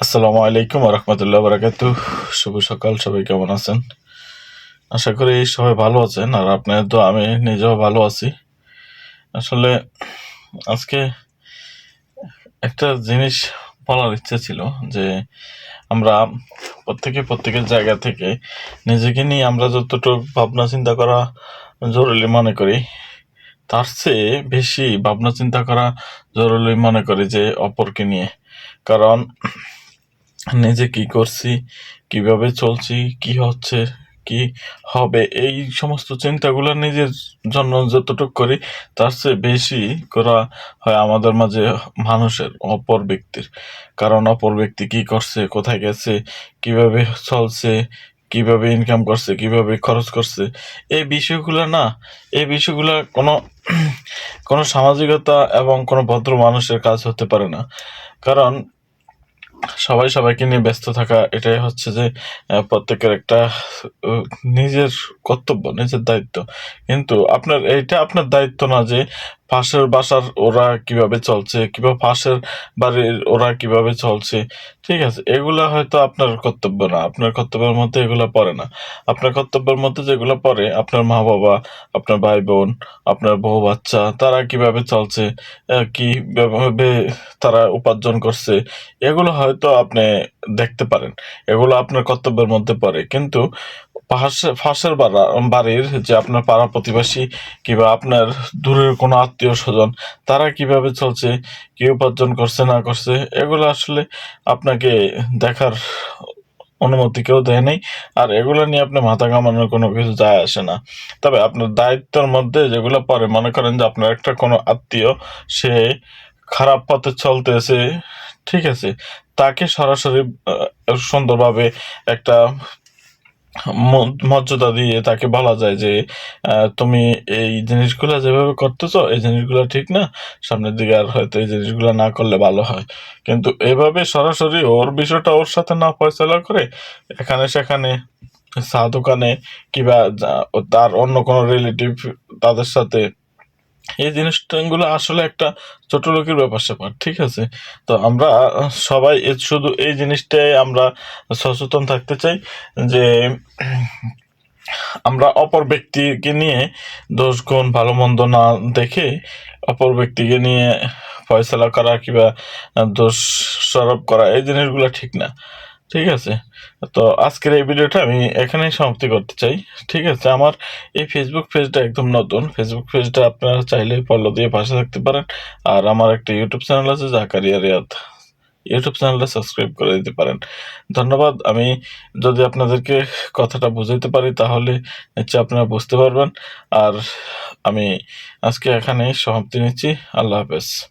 আসসালামু আলাইকুম রহমতুল্লাহ বারাকাতু। শুভ সকাল, সবাই কেমন আছেন? আশা করি সবাই ভালো আছেন, আর আপনাদের তো আমি নিজেও ভালো আছি। আসলে আজকে একটা জিনিস বলার ইচ্ছে ছিল যে আমরা প্রত্যেকের জায়গা থেকে নিজেকে নিয়ে আমরা যতটুকু ভাবনা চিন্তা করা জরুরি মনে করি, তার চেয়ে বেশি ভাবনা চিন্তা করা জরুরি মনে করি যে অপরকে নিয়ে। কারণ নিজে কি করছি, কিভাবে চলছি, কি হচ্ছে, কি হবে, এই সমস্ত চিন্তাগুলো নিজের জন্য যতটুকু করি, তার চেয়ে বেশি করা হয় আমাদের মাঝে মানুষের, অপর ব্যক্তির। কারণ অপর ব্যক্তি কি করছে, কোথায় গেছে, কিভাবে চলছে, কিভাবে ইনকাম করছে, কিভাবে খরচ করছে, এই বিষয়গুলো কোনো কোনো সামাজিকতা এবং কোনো ভদ্র মানুষের কাজ হতে পারে না। কারণ সবাই সবাইকে নিয়ে ব্যস্ত থাকা, এটাই হচ্ছে যে প্রত্যেকের একটা আহ, নিজের কর্তব্য, নিজের দায়িত্ব। কিন্তু আপনার দায়িত্ব না যে পাশের বাসার ওরা কিভাবে চলছে, কিংবা পাশের বাড়ির ওরা কিভাবে চলছে। ঠিক আছে, এগুলা হয়তো আপনার কর্তব্য না, আপনার কর্তব্যের মধ্যে এগুলা পড়ে না। আপনার কর্তব্যের মধ্যে যেগুলো পড়ে, আপনার মা বাবা, আপনার ভাই বোন, আপনার বউ বাচ্চা, তারা কিভাবে চলছে, কিভাবে তারা উপার্জন করছে, এগুলো হয়তো আপনি দেখতে পারেন, এগুলো আপনার কর্তব্যের মধ্যে পড়ে। কিন্তু পাশের বাড়ির যে আপনার পাড়া প্রতিবেশী কিংবা আপনার দূরের কোনো আত্মীয় স্বজন, তারা কিভাবে চলছে, কি উপার্জন করছে না করছে, এগুলো আসলে আপনাকে দেখার অনুমতি কেউ দেয় নাই। আর এগুলো নিয়ে আপনি মাথা ঘামানোর কোনো কিছু যায় আসে না। তবে আপনার দায়িত্বের মধ্যে যেগুলো পড়ে, মনে করেন যে আপনার একটা কোনো আত্মীয়, সে খারাপ পথে চলতেছে, ঠিক আছে, তাকে সরাসরি সুন্দরভাবে একটা মর্যাদা দিয়ে তাকে বলা যায় যে তুমি এই জিনিসগুলো যেভাবে করতেছো, এই জিনিসগুলো ঠিক না, সামনের দিকে আর হয়তো এই জিনিসগুলো না করলে ভালো হয়। কিন্তু এভাবে সরাসরি ওর বিষয়টা ওর সাথে না ফয়সালা করে এখানে সেখানে চা দোকানে কিংবা তার অন্য কোনো রিলেটিভ, তাদের সাথে, এই জিনিসগুলো আসলে একটা ছোট লোকের ব্যাপার স্যাপার। ঠিক আছে, তো আমরা সবাই শুধু এই জিনিসটাই আমরা সচেতন থাকতে চাই যে আমরা অপর ব্যক্তিকে নিয়ে দোষ গুণ ভালো মন্দ না দেখে অপর ব্যক্তিকে নিয়ে ফয়সালা করা কিংবা দোষারোপ করা, এই জিনিসগুলো ঠিক না। ঠিক আছে, তো আজকের এই ভিডিওটা আমি এখানেই সমাপ্তি করতে চাই। ঠিক আছে, আমার এই ফেসবুক পেজটা একদম নতুন, ফেসবুক পেজটা আপনারা চাইলে ফলো দিয়ে পাশে থাকতে পারেন। আর আমার একটা ইউটিউব চ্যানেল আছে, জাকারিয়া রিয়াদ, ইউটিউব চ্যানেলটা সাবস্ক্রাইব করে দিতে পারেন। ধন্যবাদ। আমি যদি আপনাদেরকে কথাটা বুঝাইতে পারি, তাহলে নিশ্চয়ই আপনারা বুঝতে পারবেন। আর আমি আজকে এখানেই সমাপ্তি নিচ্ছি। আল্লাহ হাফেজ।